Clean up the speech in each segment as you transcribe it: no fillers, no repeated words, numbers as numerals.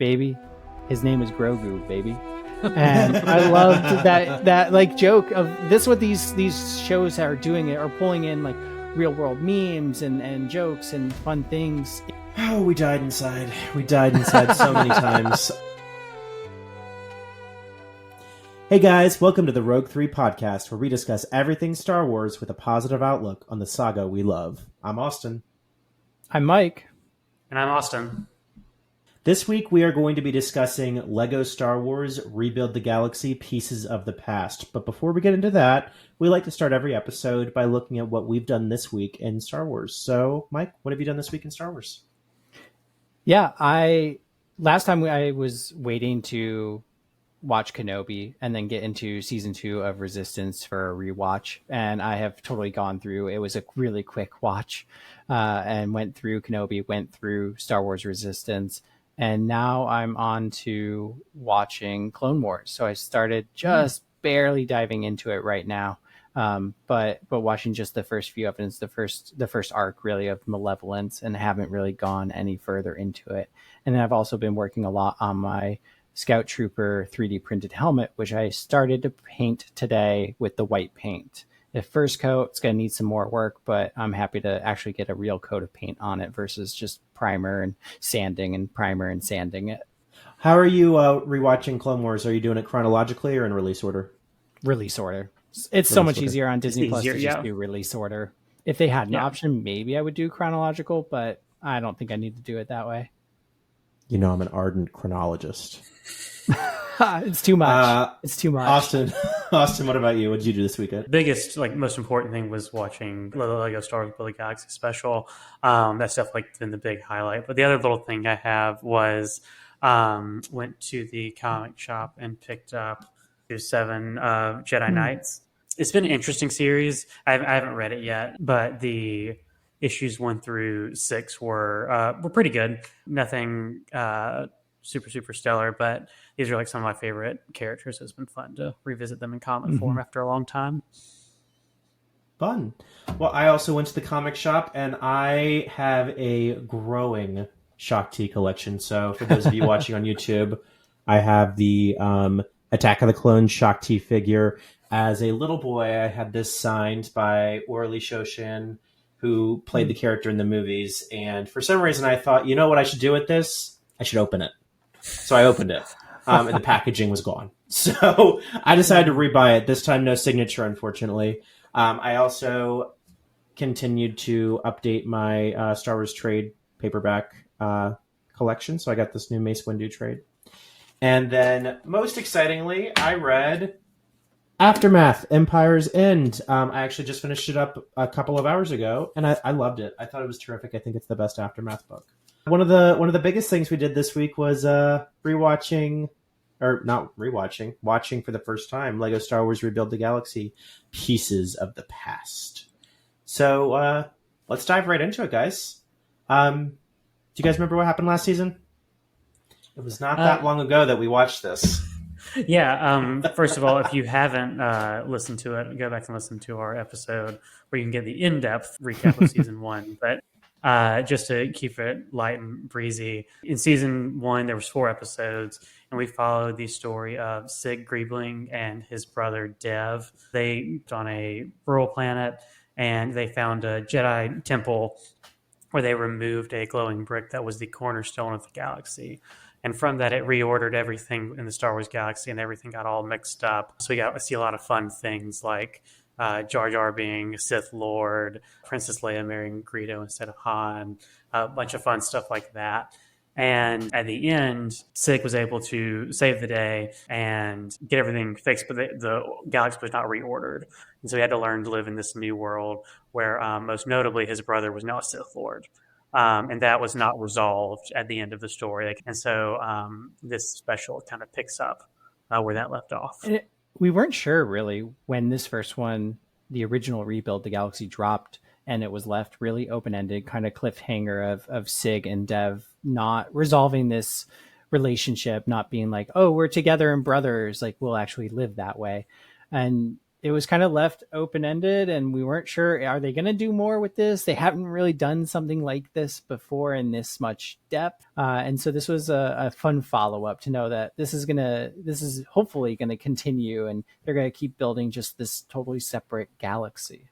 baby. His name is Grogu, baby. And I loved that like joke of this. What these shows are doing are pulling in like real world memes and jokes and fun things. Oh, we died inside. We died inside so many times. Hey guys, welcome to the Rogue 3 podcast, where we discuss everything Star Wars with a positive outlook on the saga we love. I'm Austin. I'm Mike. And I'm Austin. This week we are going to be discussing LEGO Star Wars Rebuild the Galaxy Pieces of the Past. But before we get into that, we like to start every episode by looking at what we've done this week in Star Wars. So, Mike, what have you done this week in Star Wars? Yeah, last time I was waiting to watch Kenobi and then get into season 2 of Resistance for a rewatch, and I have totally gone through. It was a really quick watch, and went through Kenobi, went through Star Wars Resistance, and now I'm on to watching Clone Wars. So I started just barely diving into it right now, but watching just the first few episodes, the first arc really of Malevolence, and haven't really gone any further into it. And then I've also been working a lot on my Scout Trooper 3D printed helmet, which I started to paint today with the white paint. The first coat, it's going to need some more work, but I'm happy to actually get a real coat of paint on it versus just primer and sanding it. How are you rewatching Clone Wars? Are you doing it chronologically or in release order? Release order. It's so much easier on Disney Plus to just do release order. If they had an option, maybe I would do chronological, but I don't think I need to do it that way. You know, I'm an ardent chronologist. It's too much. It's too much. Austin, what about you? What did you do this weekend? Biggest, most important thing was watching the LEGO Star Wars Build the Galaxy special. That's definitely been the big highlight. But the other little thing I have was went to the comic shop and picked up 7 Jedi Knights. It's been an interesting series. I haven't read it yet, but the issues 1 through 6 were pretty good. Nothing super stellar, but these are some of my favorite characters. It's been fun to revisit them in comic form after a long time. Fun. Well, I also went to the comic shop, and I have a growing Shaak Ti collection. So for those of you watching on YouTube, I have the Attack of the Clones Shaak Ti figure. As a little boy, I had this signed by Orly Shoshin, who played the character in the movies. And for some reason, I thought, you know what I should do with this? I should open it. So I opened it, and the packaging was gone. So I decided to rebuy it. This time, no signature, unfortunately. I also continued to update my Star Wars trade paperback collection. So I got this new Mace Windu trade. And then, most excitingly, I read Aftermath, Empire's End. I actually just finished it up a couple of hours ago, and I loved it. I thought it was terrific. I think it's the best Aftermath book. One of the biggest things we did this week was watching for the first time LEGO Star Wars Rebuild the Galaxy Pieces of the Past. So let's dive right into it, guys. Do you guys remember what happened last season? It was not that long ago that we watched this. Yeah. First of all, if you haven't listened to it, go back and listen to our episode where you can get the in-depth recap of season 1. But just to keep it light and breezy, in season 1 there was 4 episodes, and we followed the story of Sig Griebling and his brother Dev. They went on a rural planet, and they found a Jedi temple where they removed a glowing brick that was the cornerstone of the galaxy. And from that, it reordered everything in the Star Wars galaxy, and everything got all mixed up. So we got to see a lot of fun things like Jar Jar being a Sith Lord, Princess Leia marrying Greedo instead of Han, a bunch of fun stuff like that. And at the end, Sig was able to save the day and get everything fixed, but the galaxy was not reordered. And so he had to learn to live in this new world where most notably his brother was now a Sith Lord. And that was not resolved at the end of the story. And so this special kind of picks up where that left off. We weren't sure really when this first one, the original Rebuild the Galaxy, dropped, and it was left really open-ended, kind of cliffhanger of Sig and Dev not resolving this relationship, not being like, oh, we're together and brothers, like we'll actually live that way. And it was kind of left open ended, and we weren't sure, are they going to do more with this? They haven't really done something like this before in this much depth. And so this was a fun follow up to know that this is hopefully going to continue, and they're going to keep building just this totally separate galaxy.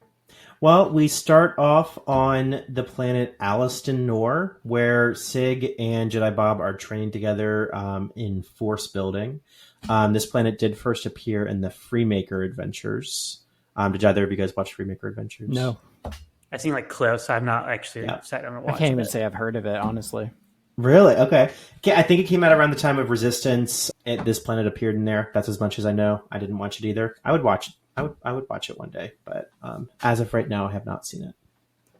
Well, we start off on the planet Aliston Nor, where Sig and Jedi Bob are training together in force building. This planet did first appear in the Freemaker Adventures. Did either of you guys watch Freemaker Adventures? No. I've seen like clips. I've not actually sat down and watched I can't even it. say I've heard of it, honestly. Really? Okay. I think it came out around the time of Resistance. This planet appeared in there. That's as much as I know. I didn't watch it either. I would watch it. I would watch it one day, but as of right now, I have not seen it.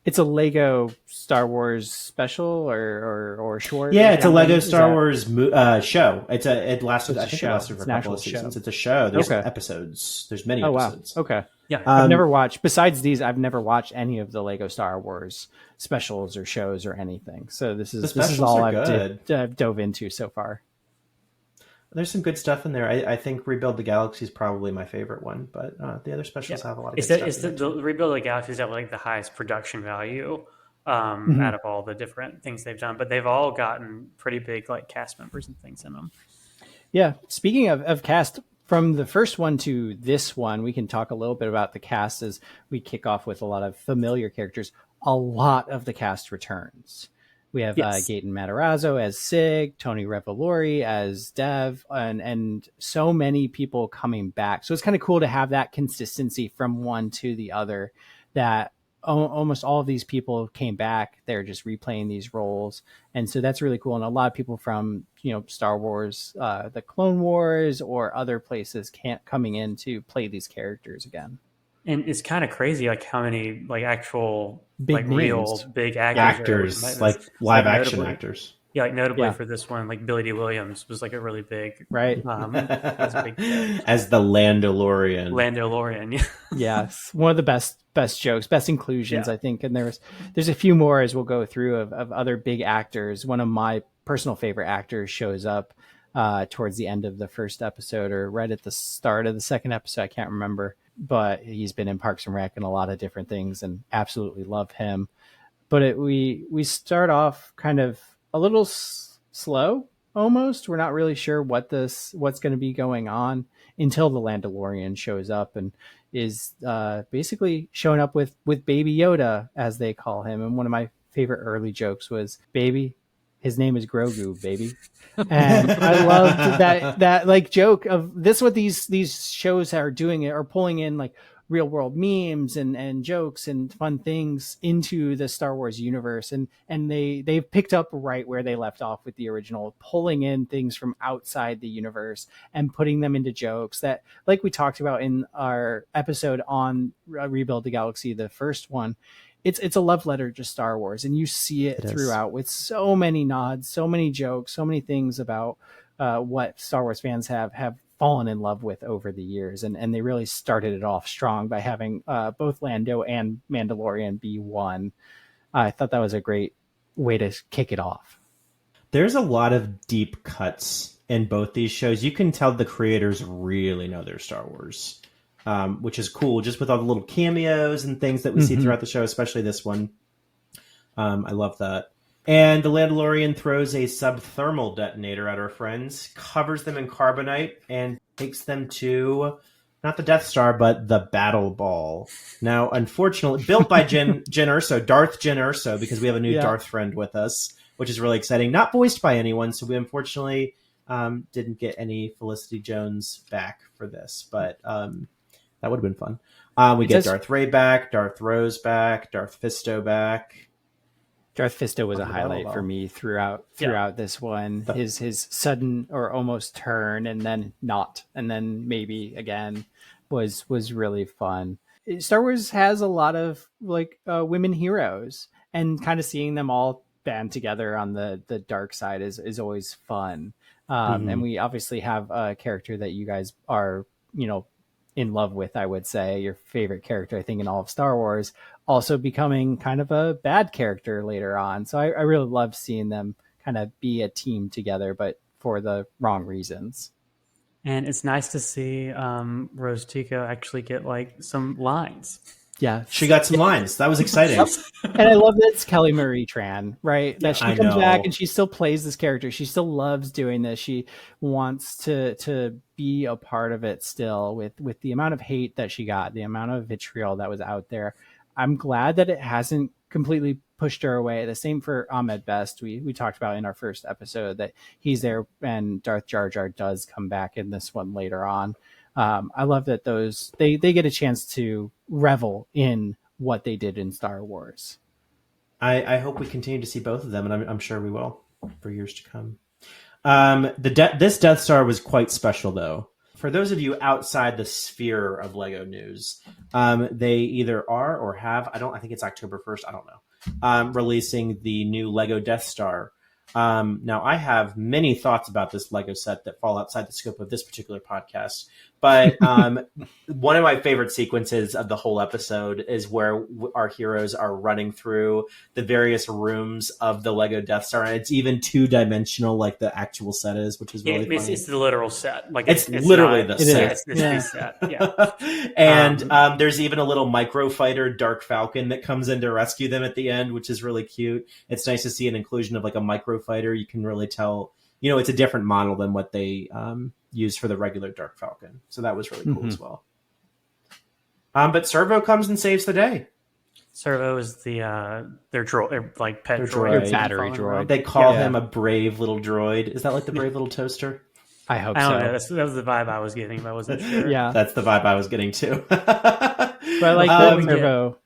It's a Lego Star Wars special or short. Yeah, it's a Lego Star Wars show. It lasted. It's a I think show. it lasted for It's a an couple actual of seasons. show. It's a show. There's Okay. episodes. There's many Oh, wow. episodes. Okay. Yeah. I've never watched, besides these, I've never watched any of the Lego Star Wars specials or shows or anything. So this is specials all are I've dove into so far. There's some good stuff in there. I think Rebuild the Galaxy is probably my favorite one, but the other specials have a lot of good stuff. It's the Rebuild the Galaxies have like the highest production value out of all the different things they've done, but they've all gotten pretty big like cast members and things in them. Yeah. Speaking of cast, from the first one to this one, we can talk a little bit about the cast as we kick off with a lot of familiar characters. A lot of the cast returns. We have Gaten Matarazzo as Sig, Tony Revolori as Dev, and so many people coming back. So it's kind of cool to have that consistency from one to the other, that almost all of these people came back. They're just replaying these roles. And so that's really cool. And a lot of people from, Star Wars, the Clone Wars or other places coming in to play these characters again. And it's kind of crazy, like how many like actual Big like names. Real big actors, like live action notably, actors. Yeah, like notably Yeah. for this one, like Billy D. Williams was like a really big Right. was a big As the Landalorian. Landalorian. Yeah. Yes, one of the best jokes, best inclusions, Yeah. I think. And there's a few more as we'll go through of other big actors. One of my personal favorite actors shows up towards the end of the first episode or right at the start of the second episode. I can't remember, but he's been in Parks and Rec and a lot of different things, and absolutely love him. But we start off kind of a little slow almost. We're not really sure what's going to be going on until the Landalorian shows up and is basically showing up with Baby Yoda, as they call him. And one of my favorite early jokes was, "Baby, his name is Grogu, baby." And I loved that like joke of this. What these shows are doing are pulling in like real world memes and jokes and fun things into the Star Wars universe, and they've picked up right where they left off with the original, pulling in things from outside the universe and putting them into jokes that, like we talked about in our episode on Rebuild the Galaxy, the first one. It's a love letter to Star Wars, and you see it throughout with so many nods, so many jokes, so many things about what Star Wars fans have fallen in love with over the years. And they really started it off strong by having both Lando and Mandalorian be one. I thought that was a great way to kick it off. There's a lot of deep cuts in both these shows. You can tell the creators really know their Star Wars. Which is cool, just with all the little cameos and things that we see throughout the show, especially this one. I love that. And the Mandalorian throws a subthermal detonator at our friends, covers them in carbonite, and takes them to, not the Death Star, but the Battle Ball. Now, unfortunately, built by Jyn Erso, Darth Jyn Erso, because we have a new Darth friend with us, which is really exciting. Not voiced by anyone, so we unfortunately didn't get any Felicity Jones back for this, but... that would have been fun. We get Darth Ray back, Darth Rose back, Darth Fisto back. Darth Fisto was a highlight for me throughout this one. His sudden or almost turn and then not, and then maybe again was really fun. Star Wars has a lot of like women heroes, and kind of seeing them all band together on the dark side is always fun. And we obviously have a character that you guys are, in love with, I would say, your favorite character, I think, in all of Star Wars, also becoming kind of a bad character later on. So I really love seeing them kind of be a team together, but for the wrong reasons. And it's nice to see Rose Tico actually get like some lines. Yeah, She got some lines. That was exciting. and I love that it's Kelly Marie Tran, right? That she I comes know. back and she still plays this character. She still loves doing this. She wants to be a part of it still. With the amount of hate that she got, the amount of vitriol that was out there, I'm glad that it hasn't completely pushed her away. The same for Ahmed Best. We talked about in our first episode that he's there, and Darth Jar Jar does come back in this one later on. I love that they get a chance to revel in what they did in Star Wars. I hope we continue to see both of them, and I'm sure we will for years to come. This Death Star was quite special, though. For those of you outside the sphere of Lego news, they either are or have, I think it's October 1st, I don't know, releasing the new Lego Death Star. Now, I have many thoughts about this Lego set that fall outside the scope of this particular podcast. But one of my favorite sequences of the whole episode is where our heroes are running through the various rooms of the Lego Death Star. And it's even two-dimensional like the actual set is, which is really funny. It's the literal set. Like it's literally not, the set. It's the set. Yeah. And there's even a little microfighter, Dark Falcon, that comes in to rescue them at the end, which is really cute. It's nice to see an inclusion of like a microfighter. You can really tell, it's a different model than what they used for the regular Dark Falcon. So that was really cool as well. But Servo comes and saves the day. Servo is their droid, like pet Their droid, droid. Battery droid. They call him a brave little droid. Is that like the brave little toaster? I hope I so. don't know. That was the vibe I was getting, but I wasn't sure. Yeah, That's the vibe I was getting too. but I like that Servo.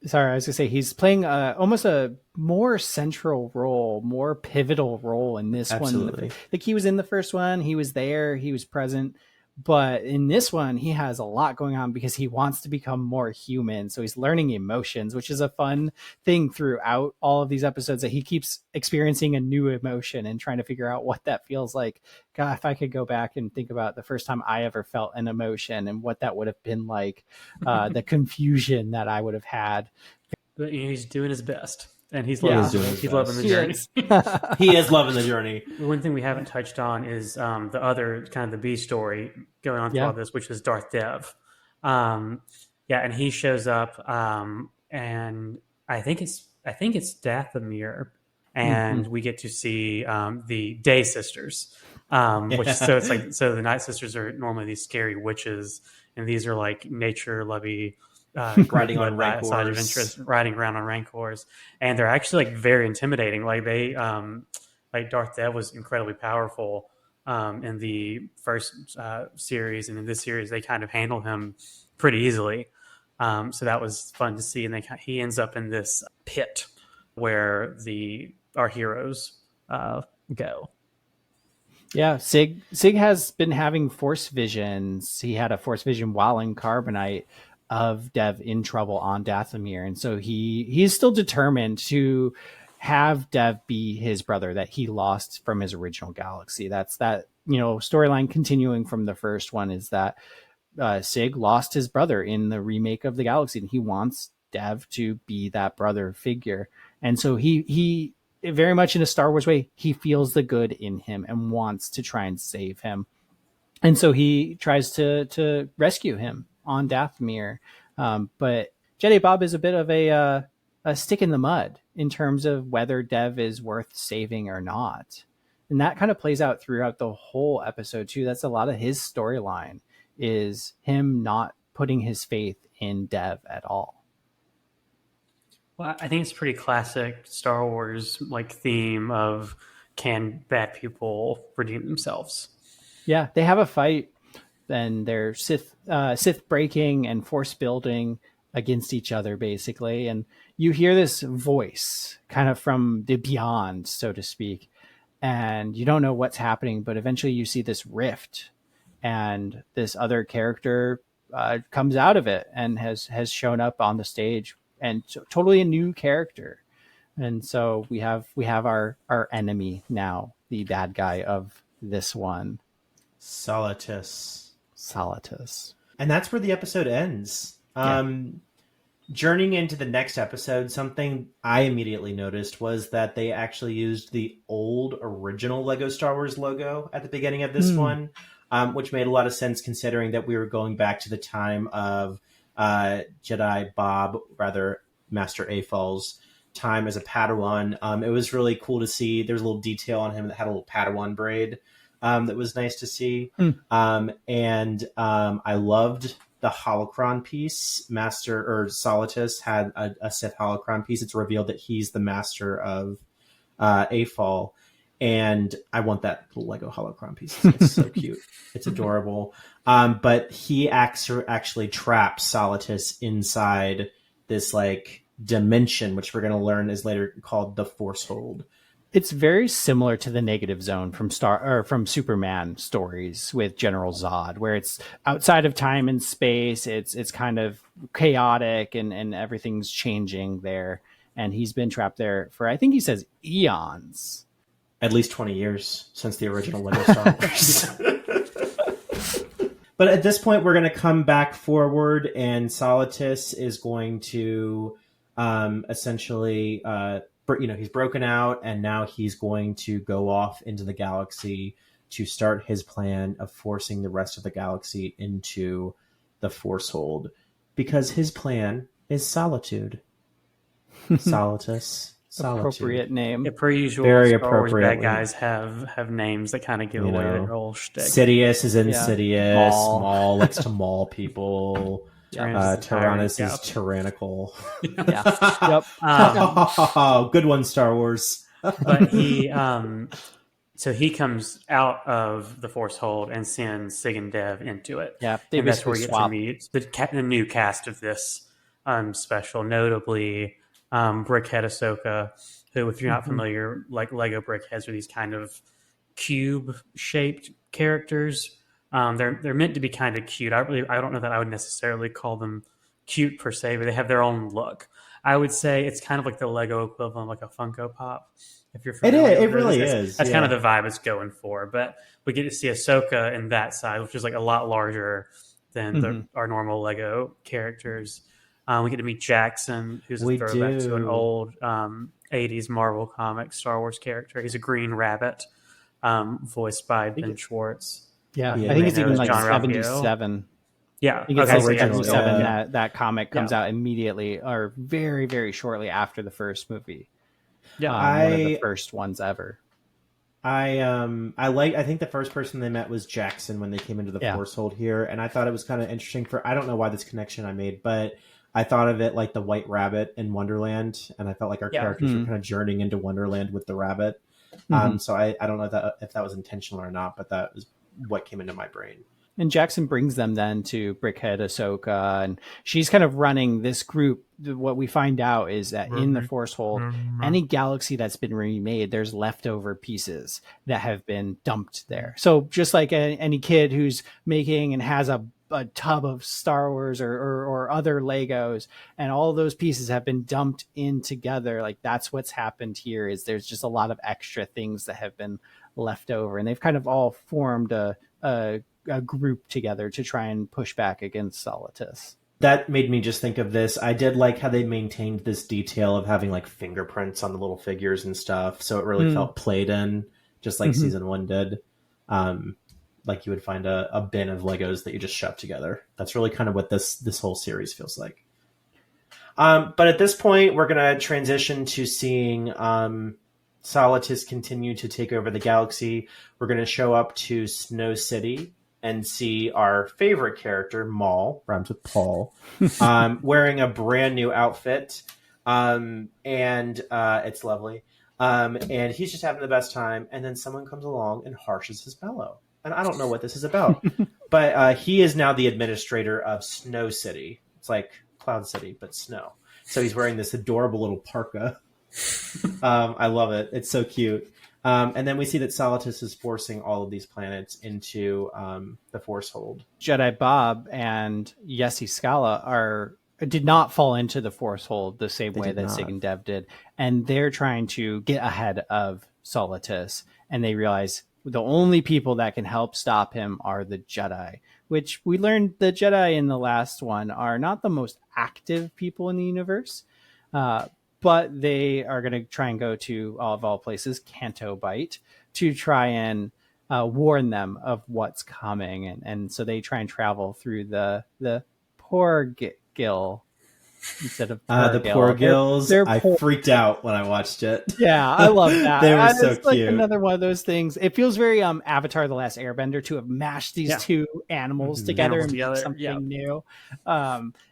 Sorry, I was gonna say he's playing almost a more central role, more pivotal role in this Absolutely. one. Like he was in the first one, he was there, he was present, but in this one, he has a lot going on because he wants to become more human. So he's learning emotions, which is a fun thing throughout all of these episodes, that he keeps experiencing a new emotion and trying to figure out what that feels like. God, if I could go back and think about the first time I ever felt an emotion and what that would have been like, the confusion that I would have had. But he's doing his best, and he's Yeah. loving the journey. He is loving the journey. One thing we haven't touched on is the other kind of the B story going on through all this, which is Darth Dev. And he shows up, and I think it's Dathomir, and we get to see the Day Sisters, which so it's like the Night Sisters are normally these scary witches, and these are like nature lovey. Riding on Rancors. Side of interest, riding around on Rancors, and they're actually like very intimidating. Like they, like Darth Dev was incredibly powerful in the first series, and in this series they kind of handle him pretty easily. So that was fun to see, and he ends up in this pit where our heroes go. Yeah, Sig has been having force visions. He had a force vision while in Carbonite of Dev in trouble on Dathomir, and so he's still determined to have Dev be his brother that he lost from his original galaxy. That's that storyline continuing from the first one, is that Sig lost his brother in the remake of the galaxy, and he wants Dev to be that brother figure. And so he very much in a Star Wars way, he feels the good in him and wants to try and save him, and so he tries to rescue him on Dathomir. But Jedi Bob is a bit of a stick in the mud in terms of whether Dev is worth saving or not. And that kind of plays out throughout the whole episode too. That's a lot of his storyline, is him not putting his faith in Dev at all. Well, I think it's pretty classic Star Wars like theme of, can bad people redeem themselves? Yeah, they have a fight, and they're Sith breaking and force building against each other, basically. And you hear this voice kind of from the beyond, so to speak, and you don't know what's happening, but eventually you see this rift, and this other character comes out of it and has shown up on the stage, and totally a new character. And so we have our enemy now, the bad guy of this one, Solitus. And that's where the episode ends. Journeying into the next episode, something I immediately noticed was that they actually used the old original Lego Star Wars logo at the beginning of this one. which made a lot of sense considering that we were going back to the time of Master Afal's time as a Padawan. It was really cool to see. There's a little detail on him that had a little Padawan braid that was nice to see. I loved the holocron piece. Solitus had a Sith holocron piece. It's revealed that he's the master of Afal. And I want that little Lego holocron piece. It's so cute. It's adorable. But he actually traps Solitus inside this like dimension, which we're going to learn is later called the Force Hold. It's very similar to the Negative Zone from Superman stories with General Zod, where it's outside of time and space. It's kind of chaotic and everything's changing there. And he's been trapped there for, I think he says, eons. At least 20 years since the original Lego Star Wars. But at this point, we're going to come back forward, and Solitus is going to essentially, he's broken out, and now he's going to go off into the galaxy to start his plan of forcing the rest of the galaxy into the Force Hold, because his plan is solitude. Solitus. Solitude. Appropriate name. Yeah, per usual, Very Star Wars appropriately. bad guys have names that kind of give away their whole shtick. Sidious is insidious. Maul. Maul likes to maul people. Tyrannus is Yep. tyrannical. Yeah. Yep. Good one, Star Wars. But he so he comes out of the Force Hold and sends Sig and Dev into it. Yeah. They And that's where we get basically to swap. meet the new cast of this special, notably Brickhead Ahsoka, who, if you're not familiar, like Lego Brickheads are these kind of cube-shaped characters. They're meant to be kind of cute. I don't know that I would necessarily call them cute per se, but they have their own look. I would say it's kind of like the Lego equivalent, like a Funko Pop. If you're familiar, It with really those. is. That's kind of the vibe it's going for. But we get to see Ahsoka in that side, which is like a lot larger than our normal Lego characters. We get to meet Jackson, who's a throwback to an old 80s Marvel Comics Star Wars character. He's a green rabbit, voiced by Ben Schwartz. Yeah. Yeah. I think it's It even was like John Ralphio. 77. Yeah. I think it's Okay, like so yeah, 77 yeah. that comic comes Yeah. out immediately or very, very shortly after the first movie. Yeah. One of the first ones ever. I think the first person they met was Jackson when they came into the Force Hold here, and I thought it was kind of interesting I don't know why this connection I made, but I thought of it like the White Rabbit in Wonderland, and I felt like our characters were kind of journeying into Wonderland with the rabbit. So I don't know if that was intentional or not, but that was what came into my brain. And Jackson brings them then to Brickhead Ahsoka, and she's kind of running this group. What we find out is that in the Force Hold, any galaxy that's been remade, there's leftover pieces that have been dumped there. So just like any kid who's making and has a tub of Star Wars or other Legos, and all those pieces have been dumped in together, like that's what's happened here. Is there's just a lot of extra things that have been left over, and they've kind of all formed a group together to try and push back against Solitus. That made me just think of this. I did like how they maintained this detail of having like fingerprints on the little figures and stuff, so it really felt played in, just like season 1 did. Like you would find a bin of Legos that you just shove together. That's really kind of what this whole series feels like. But at this point, we're going to transition to seeing Solitus continue to take over the galaxy. We're going to show up to Snow City and see our favorite character, Maul, rhymes with Paul, wearing a brand new outfit. And it's lovely. And he's just having the best time. And then someone comes along and harshes his bellow. And I don't know what this is about. But he is now the administrator of Snow City. It's like Cloud City, but snow. So he's wearing this adorable little parka. I love it. It's so cute. And then we see that Solitus is forcing all of these planets into the Force Hold. Jedi Bob and Yessi Scala did not fall into the Force Hold the same way that Sig and Dev did. And they're trying to get ahead of Solitus. And they realize the only people that can help stop him are the Jedi, which we learned the Jedi in the last one are not the most active people in the universe. But they are going to try and go to, of all places, Canto Bight to try and warn them of what's coming, and so they try and travel through the Porgil instead of The Purgil. poor gills. They're I poor. freaked out when I watched it. Yeah, I love that. They were It's so like cute. another one of those things. It feels very Avatar: The Last Airbender to have mashed these Yeah. two animals Mhm. together Animals and make together, something yeah. new.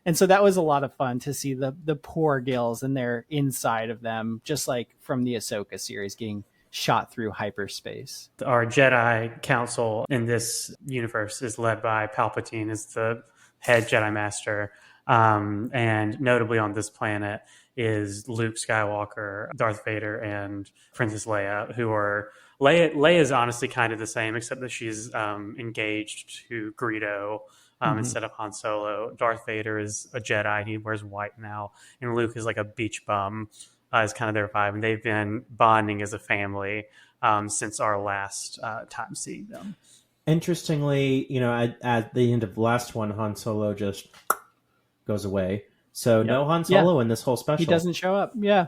And so that was a lot of fun to see the poor gills and their inside of them, just like from the Ahsoka series, getting shot through hyperspace. Our Jedi Council in this universe is led by Palpatine as the head Jedi Master. And notably on this planet is Luke Skywalker, Darth Vader, and Princess Leia, who are Leia is honestly kind of the same, except that she's engaged to Greedo instead of Han Solo. Darth Vader is a Jedi; he wears white now, and Luke is like a beach bum. Is kind of their vibe, and they've been bonding as a family since our last time seeing them. Interestingly, at the end of the last one, Han Solo just goes away. So no Han Solo in this whole special. He doesn't show up. Yeah.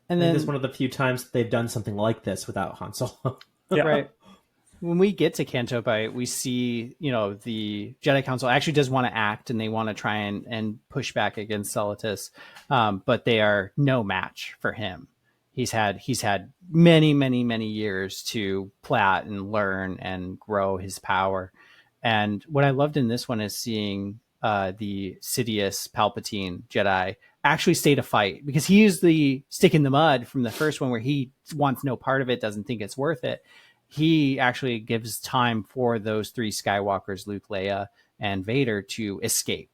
And I think then this is one of the few times they've done something like this without Han Solo. Yeah. right. When we get to Canto Bight, we see, the Jedi Council actually does want to act and they want to try and push back against Salatus, but they are no match for him. He's had many, many, many years to plot and learn and grow his power. And what I loved in this one is seeing the Sidious Palpatine Jedi actually stay to fight, because he used the stick in the mud from the first one where he wants no part of it, doesn't think it's worth it. He actually gives time for those three Skywalkers, Luke, Leia, and Vader, to escape.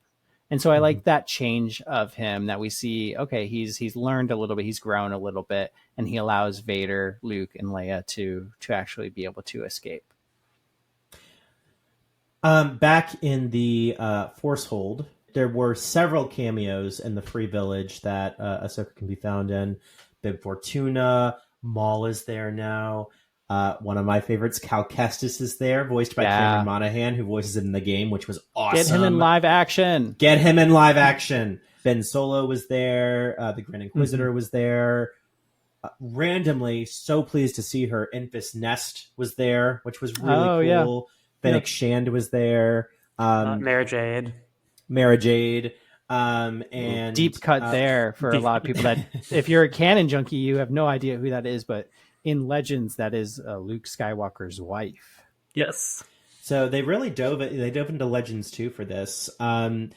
And so I like that change of him, that we see, okay, he's learned a little bit, he's grown a little bit, and he allows Vader, Luke, and Leia to actually be able to escape. Back in the Force Hold, there were several cameos in the Free Village that Ahsoka can be found in. Bib Fortuna, Maul is there now. One of my favorites, Cal Kestis, is there, voiced by Cameron Monaghan, who voices it in the game, which was awesome. Get him in live action. Get him in live action. Ben Solo was there. The Grand Inquisitor was there. Randomly, so pleased to see her. Enfys Nest was there, which was really cool. Fennec Shand was there. Mara Jade. Mara Jade. And deep cut there for a lot of people that, if you're a canon junkie, you have no idea who that is, but in Legends, that is Luke Skywalker's wife. Yes. So they really dove into Legends too for this. And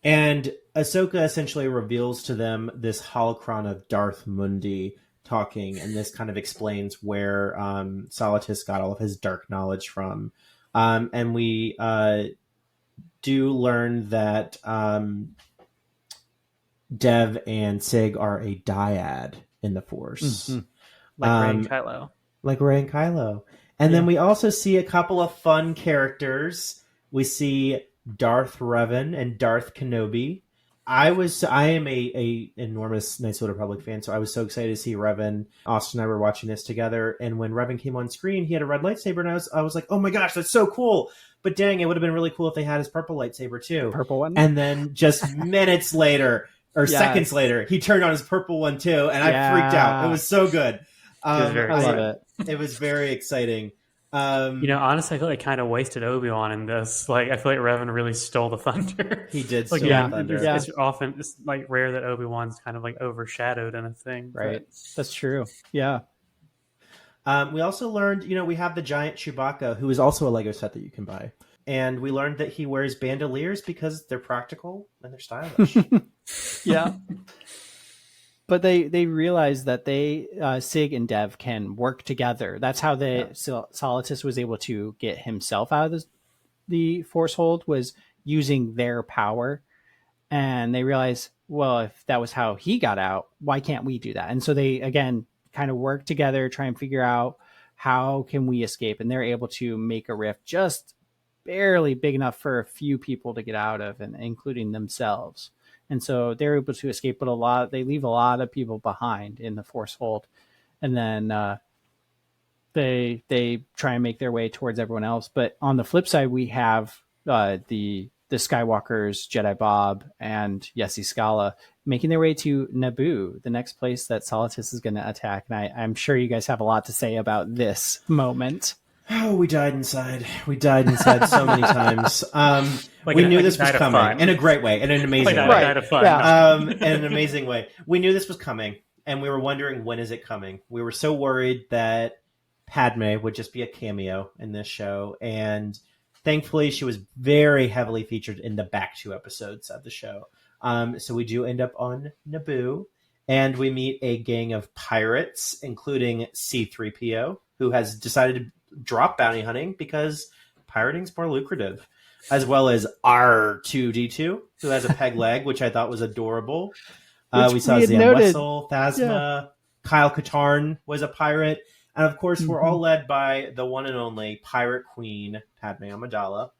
Ahsoka essentially reveals to them this holocron of Darth Mundi talking, and this kind of explains where Salatus got all of his dark knowledge from. And we do learn that Dev and Sig are a dyad in the Force. Mm-hmm. Like Rey and Kylo. Like Rey and Kylo. And then we also see a couple of fun characters. We see Darth Revan and Darth Kenobi. I am a enormous Knights of the Republic fan, so I was so excited to see Revan. Austin and I were watching this together, and when Revan came on screen, he had a red lightsaber, and I was like, oh my gosh, that's so cool. But dang, it would have been really cool if they had his purple lightsaber too. Purple one? And then just minutes later, or seconds later, he turned on his purple one too, and I freaked out. It was so good. was very I love it. It was very exciting. Honestly, I feel like kind of wasted Obi-Wan in this. Like, I feel like Revan really stole the thunder. He did Like, steal yeah, the thunder. It's often it's like rare that Obi-Wan's kind of like overshadowed in a thing. Right. That's true. Yeah. We also learned, we have the giant Chewbacca, who is also a Lego set that you can buy. And we learned that he wears bandoliers because they're practical and they're stylish. Yeah. But they realized that Sig and Dev can work together. That's how Salatus was able to get himself out of the Force Hold, was using their power. And they realized, well, if that was how he got out, why can't we do that? And so they, again, kind of work together, try and figure out how can we escape. And they're able to make a rift just barely big enough for a few people to get out of, and including themselves. And so they're able to escape, but they leave a lot of people behind in the Force Hold. And then they try and make their way towards everyone else. But on the flip side, we have the Skywalkers, Jedi Bob and Yessi Scala, making their way to Naboo, the next place that Salatus is going to attack. And I'm sure you guys have a lot to say about this moment. Oh, we died inside. We died inside so many times. Like we an- knew like this a was night of coming fun. in a great way, in an amazing Like way. a night of fun. Yeah. In an amazing way. We knew this was coming, and we were wondering, when is it coming? We were so worried that Padme would just be a cameo in this show, and thankfully she was very heavily featured in the back 2 episodes of the show. So we do end up on Naboo, and we meet a gang of pirates, including C-3PO, who has decided to drop bounty hunting because pirating's more lucrative, as well as R2D2, who has a peg leg, which I thought was adorable. Which We saw we had Zam noted. Wessel, Phasma, Kyle Katarn was a pirate, and of course we're all led by the one and only pirate queen Padme Amidala.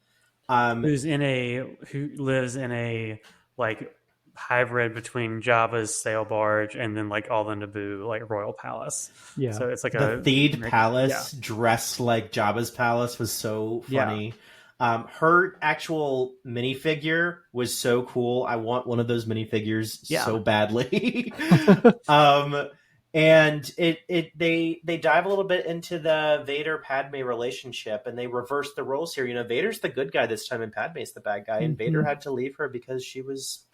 Who lives in a like hybrid between Jabba's sail barge and then like all the Naboo like royal palace. Yeah. So it's like The a Theed Palace dressed like Jabba's palace was so funny. Her actual minifigure was so cool. I want one of those minifigures so badly. And they dive a little bit into the Vader Padme relationship, and they reverse the roles here. You know, Vader's the good guy this time, and Padme's the bad guy. And Vader had to leave her because she was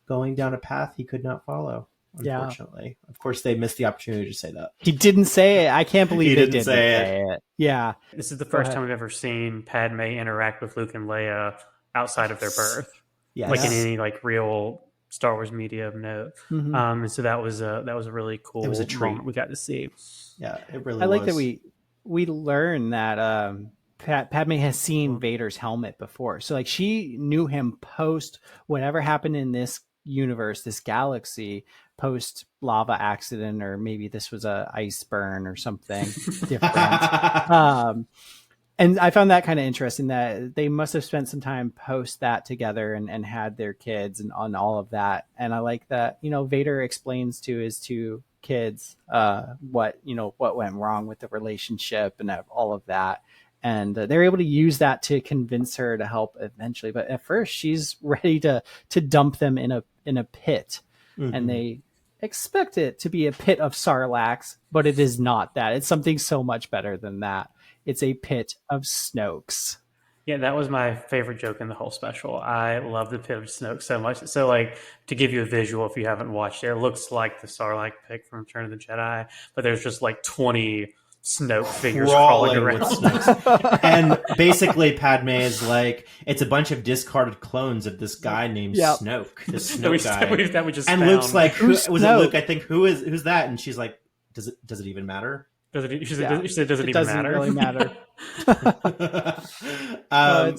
going down a path he could not follow. Unfortunately, of course, they missed the opportunity to say that. He didn't say it. I can't believe He they didn't didn't say say it. Yeah. This is the first time we've ever seen Padme interact with Luke and Leia outside of their birth, Yes. like in any like real Star Wars media of note. Mhm. And so that was a really cool. It was a treat. moment we got to see. Yeah, it really. I like was. that we learn that Padme has seen Vader's helmet before, so like she knew him post whatever happened in this universe, this galaxy, post lava accident, or maybe this was a ice burn or something different. And I found that kind of interesting that they must have spent some time post that together and had their kids and on all of that. And I like that, you know, Vader explains to his 2 kids what went wrong with the relationship and all of that. And they're able to use that to convince her to help eventually. But at first she's ready to dump them in a pit. Mm-hmm. And they expect it to be a pit of Sarlacc, but it is not that. It's something so much better than that. It's a pit of Snokes. Yeah, that was my favorite joke in the whole special. I love the pit of Snoke so much. So, like, to give you a visual, if you haven't watched it, it looks like the Sarlacc pit from Return of the Jedi, but there's just like 20 Snoke figures crawling around. With Snokes. And basically, Padme is like, it's a bunch of discarded clones of this guy named Snoke, the Snoke guy. That we just and found. Luke's like, Who's was it Snoke? Luke? I think who's that? And she's like, does it even matter? She said, it doesn't It even doesn't matter. really matter.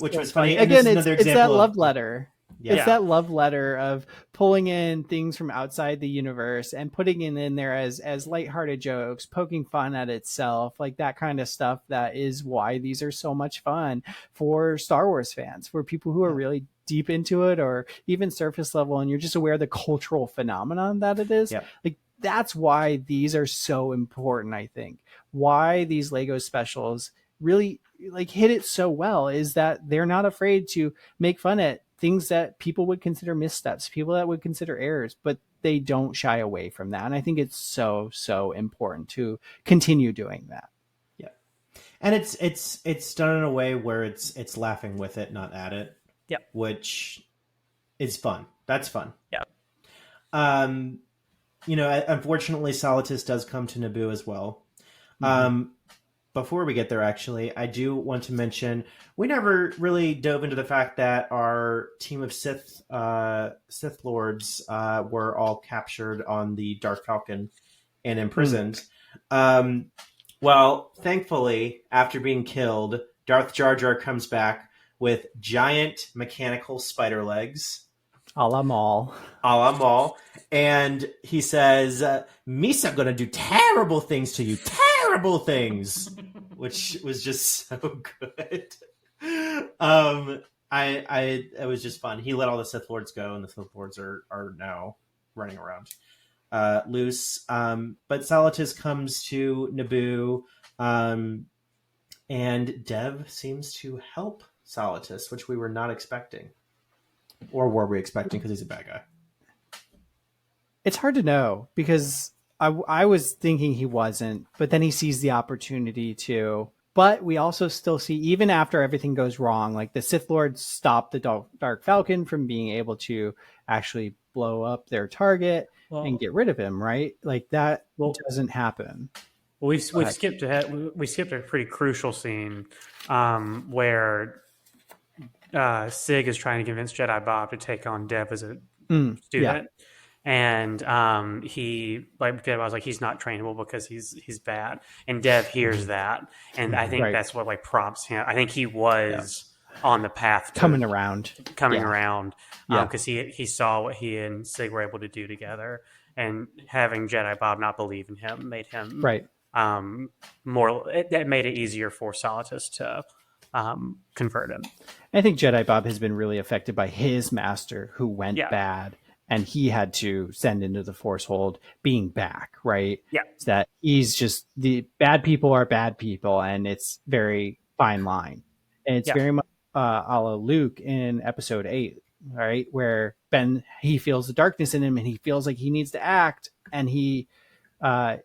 Which was funny. And Again, this is it's another that example love of, letter. Yeah. It's that love letter of pulling in things from outside the universe and putting it in there as lighthearted jokes, poking fun at itself, like that kind of stuff. That is why these are so much fun for Star Wars fans, for people who are really deep into it or even surface level, and you're just aware of the cultural phenomenon that it is. Yep. Like, that's why these are so important. I think why these Lego specials really like hit it so well is that they're not afraid to make fun at things that people would consider missteps, people that would consider errors, but they don't shy away from that. And I think it's so important to continue doing that. Yeah. And it's done in a way where it's laughing with it, not at it. Yep. Which is fun. That's fun. Yeah. You know, unfortunately, Salatis does come to Naboo as well. Before we get there, actually, I do want to mention we never really dove into the fact that our team of Sith lords were all captured on the Dark Falcon and imprisoned. Well, thankfully, after being killed, Darth Jar Jar comes back with giant mechanical spider legs. A la Maul. A la Maul. And he says, Misa gonna do terrible things to you. Terrible things. Which was just so good. It was just fun. He let all the Sith Lords go, and the Sith Lords are now running around loose. But Salatis comes to Naboo, and Dev seems to help Salatis, which we were not expecting. Or were we expecting, because he's a bad guy? It's hard to know, because I was thinking he wasn't, but then he sees the opportunity to But we also still see, even after everything goes wrong, like the Sith Lords stop the Dark Falcon from being able to actually blow up their target and get rid of him, right? Like that doesn't happen. Well, we skipped ahead. We skipped a pretty crucial scene where Sig is trying to convince Jedi Bob to take on Dev as a student. Yeah. And he Jedi Bob's like, he's not trainable because he's bad. And Dev hears that, and I think that's what like prompts him. I think he was on the path to coming around because he saw what he and Sig were able to do together, and having Jedi Bob not believe in him made him more. It made it easier for Salatus to convert him. I think Jedi Bob has been really affected by his master, who went bad, and he had to send into the Force hold being back, right? Yeah. So that he's just, the bad people are bad people, and it's very fine line. And it's very much a la Luke in episode 8, right? Where Ben, he feels the darkness in him and he feels like he needs to act, and he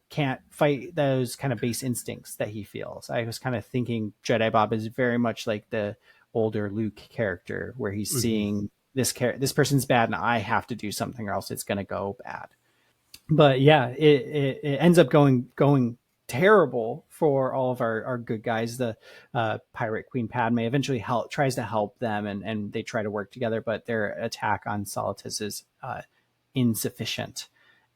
can't fight those kind of base instincts that he feels. I was kind of thinking Jedi Bob is very much like the older Luke character, where he's seeing this person's bad and I have to do something or else it's going to go bad. But yeah, it ends up going terrible for all of our good guys. The pirate Queen Padme eventually tries to help them, and they try to work together, but their attack on Salatus is insufficient.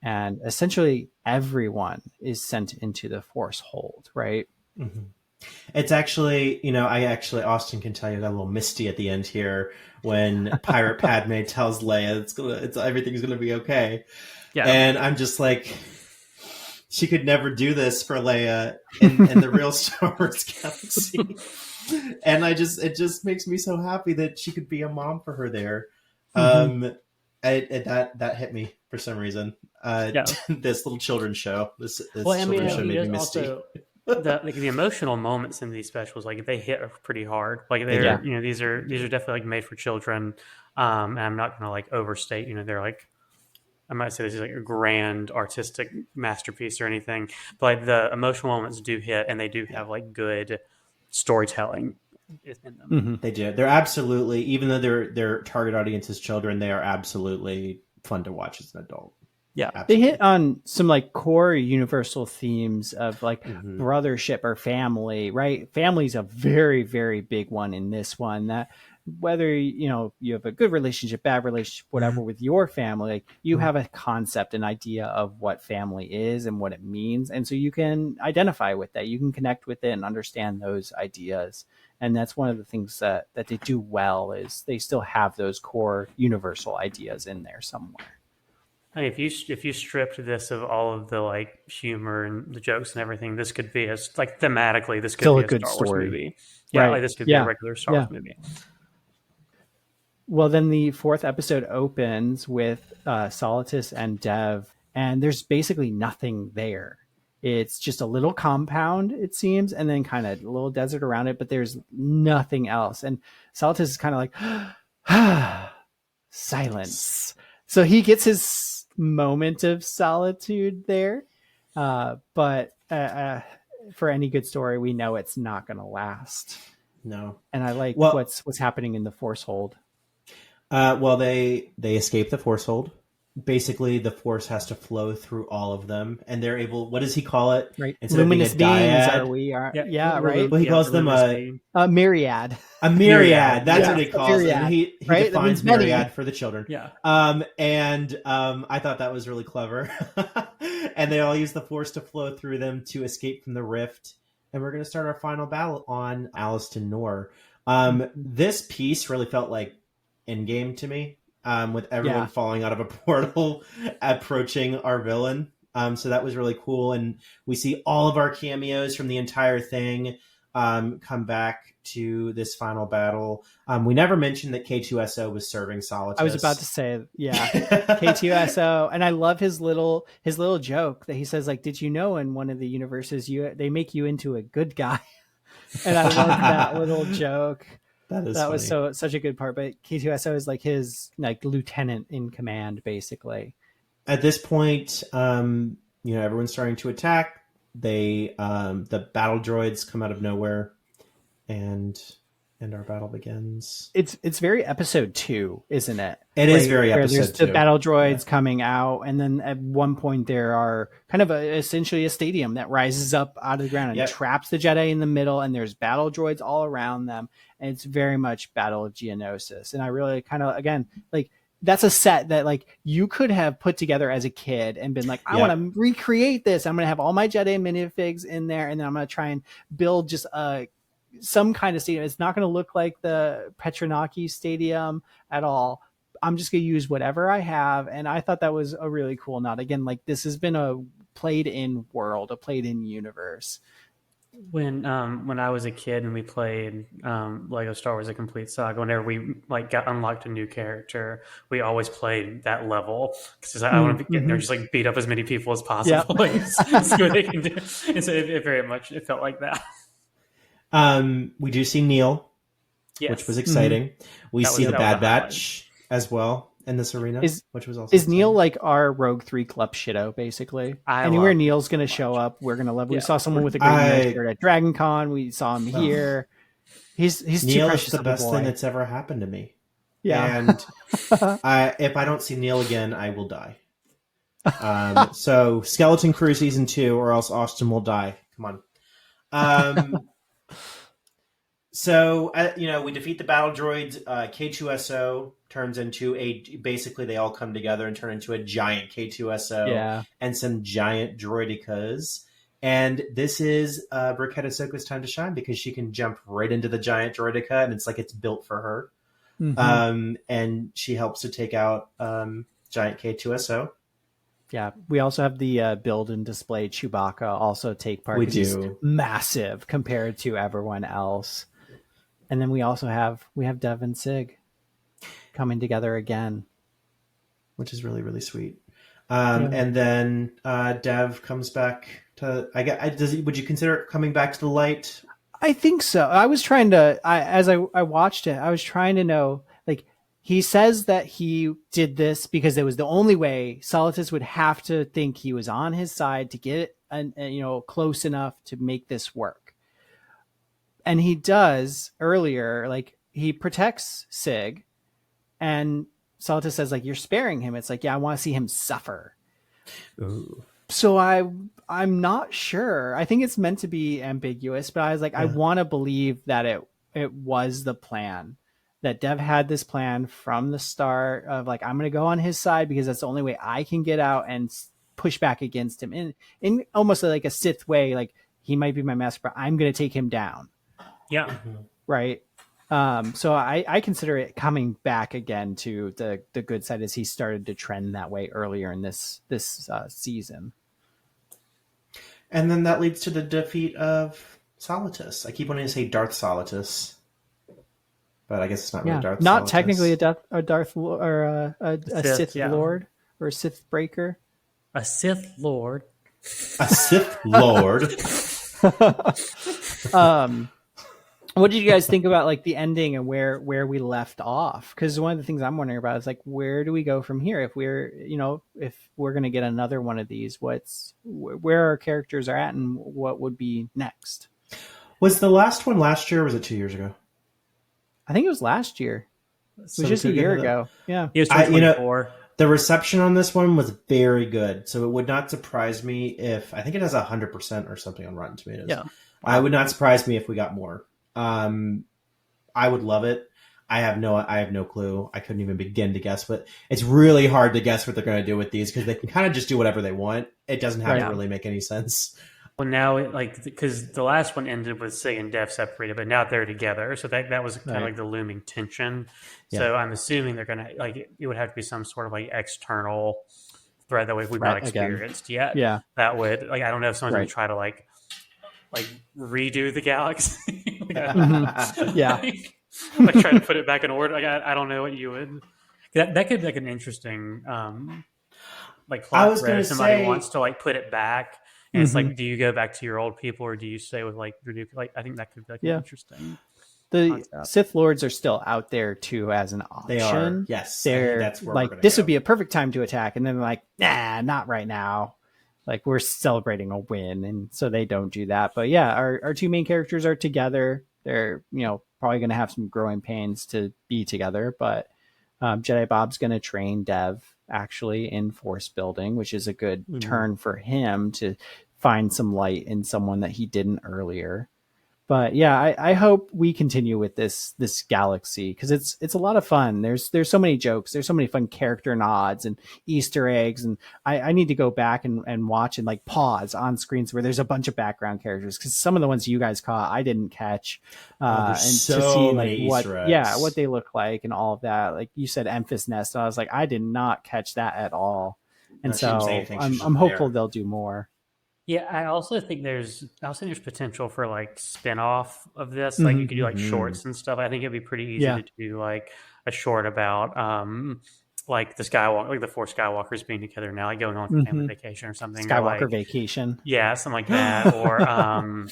And essentially everyone is sent into the Force hold, right? Mm-hmm. It's actually, Austin can tell you, got a little misty at the end here when Pirate Padme tells Leia everything's gonna be okay. Yeah. And I'm just like, she could never do this for Leia in the real Star Wars galaxy. And it just makes me so happy that she could be a mom for her there. That hit me for some reason. This little children's show. This children's show made me misty. The emotional moments in these specials, like they hit pretty hard. Like they're these are definitely like made for children. And I'm not gonna like overstate. They're like, I might say this is like a grand artistic masterpiece or anything, but like the emotional moments do hit, and they do have like good storytelling in them. Mm-hmm. They do. They're absolutely, even though their target audience is children, they are absolutely fun to watch as an adult. Yeah, absolutely. They hit on some like core universal themes of like brothership or family, right? Family's a very, very big one in this one. That whether you have a good relationship, bad relationship, whatever with your family, like you have a concept, an idea of what family is and what it means, and so you can identify with that. You can connect with it and understand those ideas. And that's one of the things that they do well, is they still have those core universal ideas in there somewhere. If you stripped this of all of the like humor and the jokes and everything, this could be thematically this could still be a good Star Wars movie. Yeah, right. Like this could be a regular Star Wars movie. Well, then the 4th episode opens with Salatus and Dev, and there's basically nothing there. It's just a little compound, it seems, and then kind of a little desert around it, but there's nothing else. And Salatus is kind of like, silence. So he gets his moment of solitude there. But for any good story, we know it's not going to last. No. And I like what's happening in the Force hold. They escape the Force hold. Basically, the Force has to flow through all of them, and they're able. What does he call it? Right, luminous beings. Right. Well, he calls them a myriad. A myriad. That's what he calls it. And he defines myriad for the children. Yeah. I thought that was really clever. And they all use the Force to flow through them to escape from the rift. And we're going to start our final battle on Alastin Nor. This piece really felt like Endgame to me. With everyone falling out of a portal, approaching our villain. So that was really cool. And we see all of our cameos from the entire thing come back to this final battle. We never mentioned that K2SO was serving Salatus. I was about to say, K2SO. And I love his little joke that he says, like, did you know in one of the universes they make you into a good guy? And I love that little joke. That was such a good part. But K2SO is like his lieutenant in command, basically. At this point, everyone's starting to attack. they the battle droids come out of nowhere, and our battle begins. It's very episode 2, isn't it? It is very Where episode there's 2. the battle droids coming out, and then at one point there are kind of essentially a stadium that rises up out of the ground and Yep. traps the Jedi in the middle, and there's battle droids all around them, and it's very much Battle of Geonosis. And I really kind of, again, like, that's a set that like you could have put together as a kid and been like, I Yep. want to recreate this. I'm going to have all my Jedi minifigs in there, and then I'm going to try and build just some kind of stadium. It's not going to look like the Petronaki Stadium at all. I'm just going to use whatever I have. And I thought that was a really cool nod. Again, like, this has been a played in world, a played in universe. When I was a kid and we played Lego Star Wars: A Complete Saga, whenever we like got unlocked a new character, we always played that level because I want to get in there, just like beat up as many people as possible, like, see what they can do. And so it very much it felt like that. We do see Neil, Yes. which was exciting. We That see was- the that was Bad a highlight. Batch as well in this arena, which was also Is Neil exciting. like our Rogue 3 Club Shido, basically? I Anywhere love Neil's going to show up, we're going to love. We Yeah. saw someone with a great I- shirt at Dragon Con. We saw him here. He's too Neil is precious the of a best boy. thing that's ever happened to me. Yeah. And if I don't see Neil again, I will die. So Skeleton Crew season 2, or else Austin will die. Come on. So we defeat the battle droids. K2SO turns into basically they all come together and turn into a giant K2SO Yeah. and some giant droidicas. And this is Brickhead Ahsoka's time to shine because she can jump right into the giant droidica, and it's like it's built for her. Mhm. And she helps to take out giant K2SO. Yeah, we also have the build and display Chewbacca also take part. We 'cause he's do. massive compared to everyone else. And then we also have Dev and Sig coming together again. Which is really, really sweet. And then Dev comes back to. Would you consider it coming back to the light? I think so. I was trying to, as I watched it, I was trying to know, like, he says that he did this because it was the only way. Solitus would have to think he was on his side to get close enough to make this work. And he does earlier, like, he protects Sig, and Solitus says, like, you're sparing him. It's like, yeah, I want to see him suffer. Ooh. So I'm not sure. I think it's meant to be ambiguous, but I was like, I want to believe that it was the plan, that Dev had this plan from the start of, like, I'm going to go on his side because that's the only way I can get out and push back against him in almost like a Sith way. Like, he might be my master, but I'm going to take him down. Yeah. Right. So I consider it coming back again to the good side as he started to trend that way earlier in this season. And then that leads to the defeat of Solitus. I keep wanting to say Darth Solitus, but I guess it's not really Darth. Not Solitus. technically a Darth or a Sith yeah. Lord or a Sith Breaker. A Sith Lord. A Sith Lord. What did you guys think about, like, the ending and where we left off? Because one of the things I'm wondering about is, like, where do we go from here? If we're going to get another one of these, where our characters are at and what would be next? Was the last one last year or was it 2 years ago? I think it was last year. It was So just a we could year get another- ago. Yeah. He was I- you know- 24. The reception on this one was very good, so it would not surprise me if I think it has 100% or something on Rotten Tomatoes. Yeah. I would not surprise me if we got more. I would love it. I have no clue. I couldn't even begin to guess, but it's really hard to guess what they're going to do with these because they can kind of just do whatever they want. It doesn't have to Right. really make any sense. Well, now, because the last one ended with Sig and Dev separated, but now they're together. So that was kind of Right. like the looming tension. Yeah. So I'm assuming they're going to, like, it would have to be some sort of, like, external threat that we've not Threat again. experienced yet. Yeah. That would, like, I don't know if someone's going Right. to try to, like redo the galaxy. Yeah. Like try to put it back in order. Like, I don't know what you would. That could be, like, an interesting, like, I plot was thread. gonna If somebody say- wants to, like, put it back. And it's like, do you go back to your old people or do you stay with, like, your new? Like, I think that could be, like, Yeah. interesting. The Concept. Sith Lords are still out there too as an option. They are. Yes. I think They're that's where we're like, gonna this go. would be a perfect time to attack, and then they're like, nah, not right now. like we're celebrating a win, and so they don't do that. But yeah, our two main characters are together. They're probably going to have some growing pains to be together, but Jedi Bob's going to train Dev actually in force building, which is a good turn for him to find some light in someone that he didn't earlier. But yeah, I hope we continue with this galaxy because it's a lot of fun. There's so many jokes, there's so many fun character nods and Easter eggs, and I need to go back and watch and like pause on screens where there's a bunch of background characters because some of the ones you guys caught I didn't catch, and so to see many like Easter eggs. what they look like and all of that. Like you said, Emphas Nest, and I was like I did not catch that at all, and No, she didn't so say anything. She's I'm just hopeful there. they'll do more. Yeah, I also think there's potential for like spin-off of this. Like you could do like shorts and stuff. I think it'd be pretty easy Yeah. to do like a short about like the Skywalker, like the four Skywalkers being together now, like going on for family vacation or something. Or, Skywalker like, Vacation. yeah, something like that. Or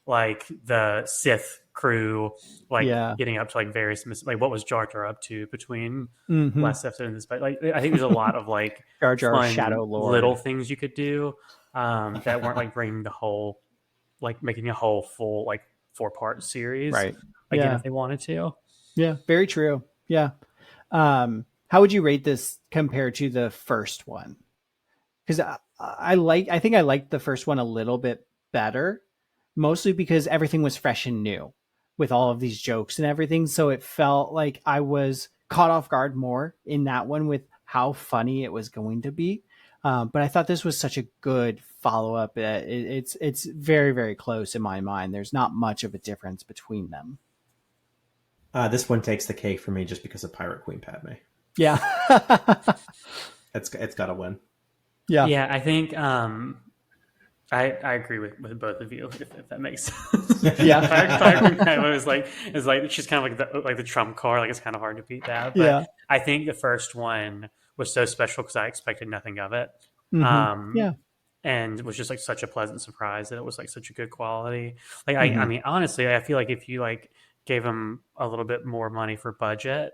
like the Sith crew, like getting up to like various like what was Jar Jar up to between last episode and this. But like I think there's a lot of like Jar Jar fun Shadow Lord. little things you could do that weren't like bringing the whole, like making a whole full like 4-part series, right? Again, if they wanted to. Yeah, very true. Yeah. How would you rate this compared to the first one? Because I think I liked the first one a little bit better, mostly because everything was fresh and new with all of these jokes and everything. So it felt like I was caught off guard more in that one with how funny it was going to be. But I thought this was such a good follow-up. It's very, very close in my mind. There's not much of a difference between them. This one takes the cake for me just because of Pirate Queen Padme. Yeah. It's got to win. Yeah, I think I agree with both of you if that makes sense. Yeah. Pirate Queen Padme is like she's kind of like the trump card. Like it's kind of hard to beat that. But Yeah. I think the first one was so special because I expected nothing of it. Yeah. And was just like such a pleasant surprise that it was like such a good quality. Like I mean, honestly, I feel like if you like gave them a little bit more money for budget,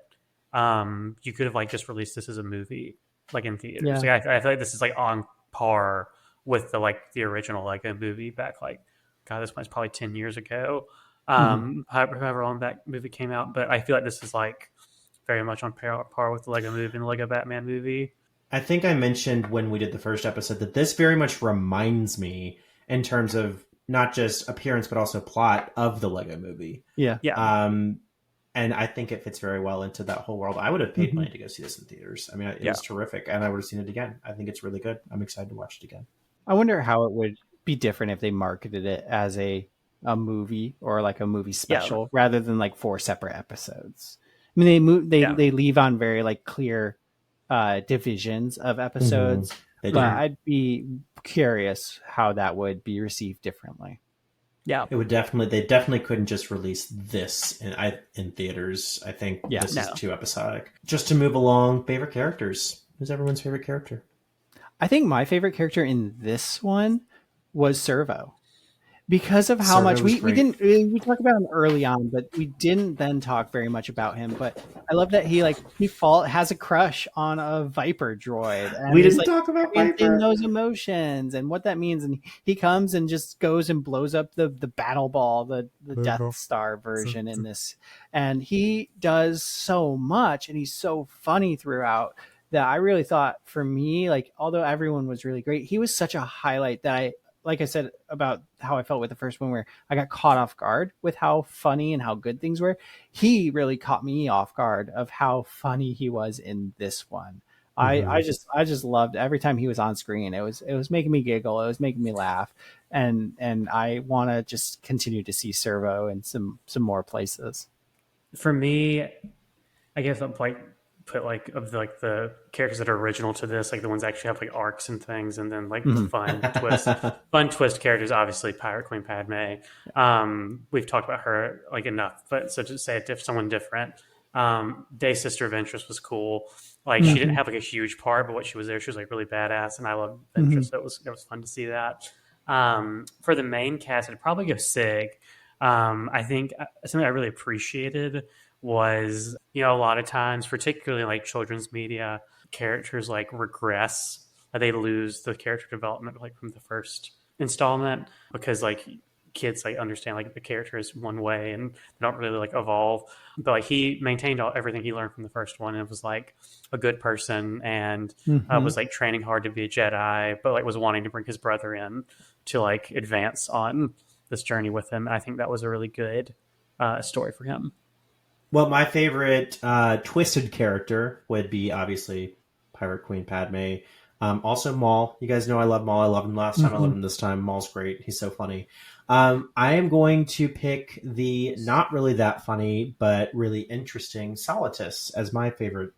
you could have like just released this as a movie, like in theaters. Yeah. Like I feel like this is like on par with the original like a movie back like, God, this was probably 10 years ago. However long that movie came out, but I feel like this is like very much on par with the Lego Movie and the Lego Batman movie. I think I mentioned when we did the first episode that this very much reminds me in terms of not just appearance but also plot of the Lego Movie. Yeah. And I think it fits very well into that whole world. I would have paid money to go see this in theaters. I mean, it was terrific, and I would have seen it again. I think it's really good. I'm excited to watch it again. I wonder how it would be different if they marketed it as a movie or like a movie special rather than like 4 separate episodes. I mean, they leave on very like clear divisions of episodes, but I'd be curious how that would be received differently. Yeah, it would definitely. They definitely couldn't just release this in theaters. I think this is too episodic. Just to move along, favorite characters. Who's everyone's favorite character? I think my favorite character in this one was Servo. Because of how much we talked about him early on, but we didn't then talk very much about him. But I love that he has a crush on a Viper droid. And we didn't talk about Viper. Those emotions and what that means. And he comes and just goes and blows up the battle ball, the Death Star version in this. And he does so much, and he's so funny throughout that I really thought for me, like, although everyone was really great, he was such a highlight that like I said about how I felt with the first one, where I got caught off guard with how funny and how good things were. He really caught me off guard of how funny he was in this one. I just loved every time he was on screen. It was making me giggle. It was making me laugh, and I want to just continue to see Servo in some more places. For me, I guess I'm like put like of the characters that are original to this, like the ones that actually have like arcs and things, and then like fun twist characters. Obviously, Pirate Queen Padme. We've talked about her like enough, but so to say someone different. Day Sister Ventress was cool. Like she didn't have like a huge part, but what she was there, she was like really badass, and I loved Ventress. So it was fun to see that. For the main cast, I'd probably go Sig. I think something I really appreciated was, a lot of times, particularly like children's media, characters like regress. they lose the character development like from the first installment, because like kids like understand like the character is one way and they don't really like evolve. But like he maintained everything he learned from the first one, and was like a good person, and was like training hard to be a Jedi, but like was wanting to bring his brother in to like advance on this journey with him. And I think that was a really good story for him. Well, my favorite twisted character would be obviously Pirate Queen Padme. Also Maul. You guys know I love Maul. I loved him last time. I love him this time. Maul's great. He's so funny. I am going to pick the not really that funny, but really interesting Solitus as my favorite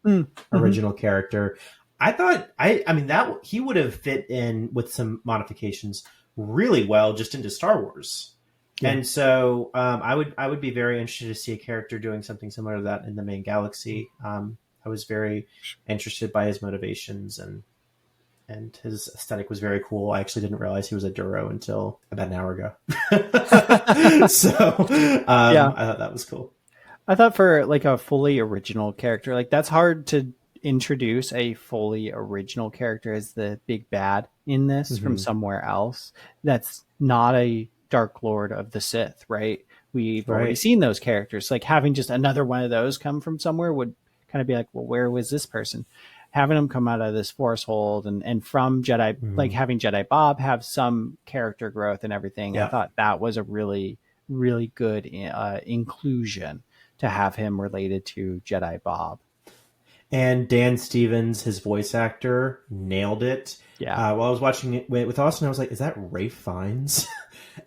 original character. I thought, I mean, that he would have fit in with some modifications really well just into Star Wars. Yeah. And so I would be very interested to see a character doing something similar to that in the main galaxy. I was very interested by his motivations, and his aesthetic was very cool. I actually didn't realize he was a Duro until about an hour ago. So I thought that was cool. I thought for like a fully original character, like that's hard to introduce a fully original character as the big bad in this from somewhere else. That's not a Dark Lord of the Sith, right? We've already seen those characters. Like having just another one of those come from somewhere would kind of be like, well, where was this person? Having them come out of this force hold and from Jedi, like having Jedi Bob have some character growth and everything. Yeah. I thought that was a really, really good inclusion to have him related to Jedi Bob. And Dan Stevens, his voice actor, nailed it. Yeah. While I was watching it with Austin, I was like, is that Ralph Fiennes?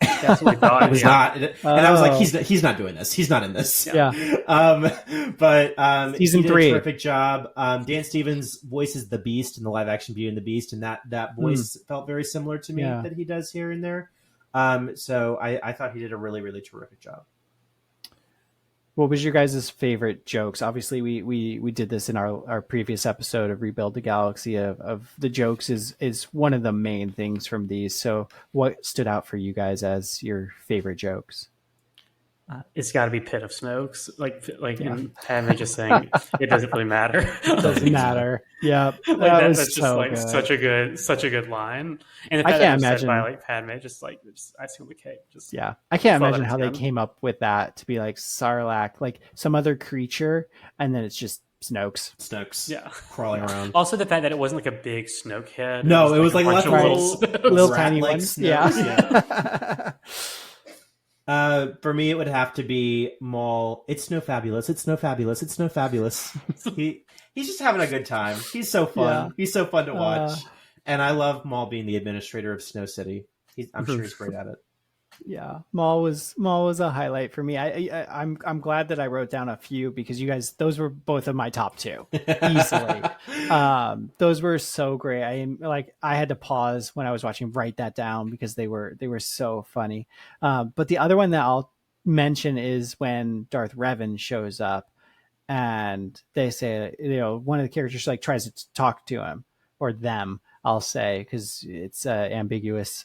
That's what I thought. It was not. And I was like, he's not doing this. He's not in this. Yeah. But Season he did 3. a terrific job. Dan Stevens voices the Beast in the live action Beauty and the Beast, and that voice felt very similar to me that he does here and there. So I thought he did a really, really terrific job. What was your guys' favorite jokes? Obviously, we did this in our previous episode of Rebuild the Galaxy of the jokes is one of the main things from these. So what stood out for you guys as your favorite jokes? It's got to be Pit of Smokes, and Padme just saying it doesn't really matter. It doesn't matter. Yeah, that's just so like good. such a good line. And I can't imagine by like Padme just icing on the cake. I can't imagine how they came up with that to be like Sarlacc, like some other creature, and then it's just Snoke, crawling around. Also, the fact that it wasn't like a big Snoke head. No, it was like a little tiny ones. Yeah. For me, it would have to be Maul. It's no fabulous. It's no fabulous. It's no fabulous. He's just having a good time. He's so fun. Yeah. He's so fun to watch. And I love Maul being the administrator of Snow City. I'm sure he's great at it. Yeah, Maul was a highlight for me. I'm glad that I wrote down a few because you guys, those were both of my top 2 easily. Those were so great. I had to pause when I was watching, write that down because they were so funny. But the other one that I'll mention is when Darth Revan shows up and they say, one of the characters like tries to talk to him or them, I'll say, because it's ambiguous.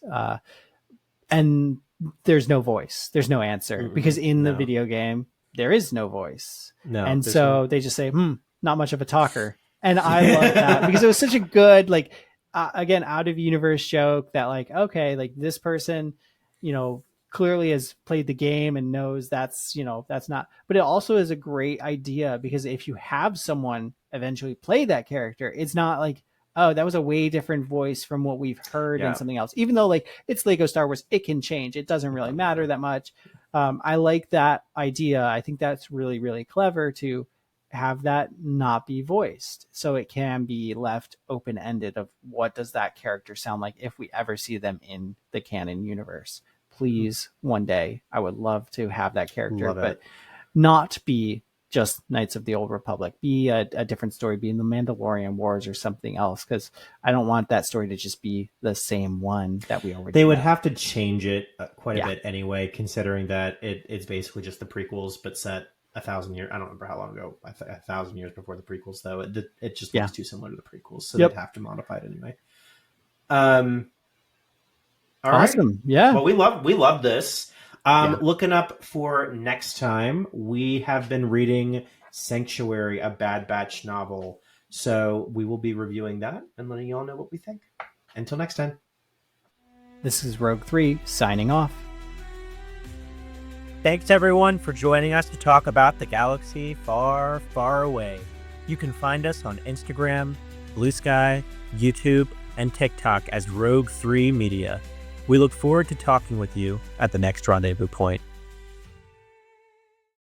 And there's no voice. There's no answer because in the video game, there is no voice. No, and so they just say, not much of a talker. And I love that because it was such a good, like, again, out of universe joke that like, okay, like this person, clearly has played the game and knows that's not, but it also is a great idea because if you have someone eventually play that character, it's not like, oh, that was a way different voice from what we've heard in something else. Even though like it's Lego Star Wars, it can change. It doesn't really matter that much. I like that idea. I think that's really, really clever to have that not be voiced. So it can be left open-ended of what does that character sound like if we ever see them in the canon universe. Please, one day, I would love to have that character, but not be just Knights of the Old Republic, be a different story, be in the Mandalorian Wars or something else, because I don't want that story to just be the same one that we already They would have to change it quite a bit anyway, considering that it's basically just the prequels, but set 1,000 years. I don't remember how long ago, 1,000 years before the prequels, though. It just looks too similar to the prequels, so they'd have to modify it anyway. All awesome. Right. Yeah. Well, we love this. Looking up for next time, we have been reading Sanctuary, a Bad Batch novel. So we will be reviewing that and letting you all know what we think. Until next time. This is Rogue 3 signing off. Thanks everyone for joining us to talk about the galaxy far, far away. You can find us on Instagram, Blue Sky, YouTube, and TikTok as Rogue 3 Media. We look forward to talking with you at the next rendezvous point.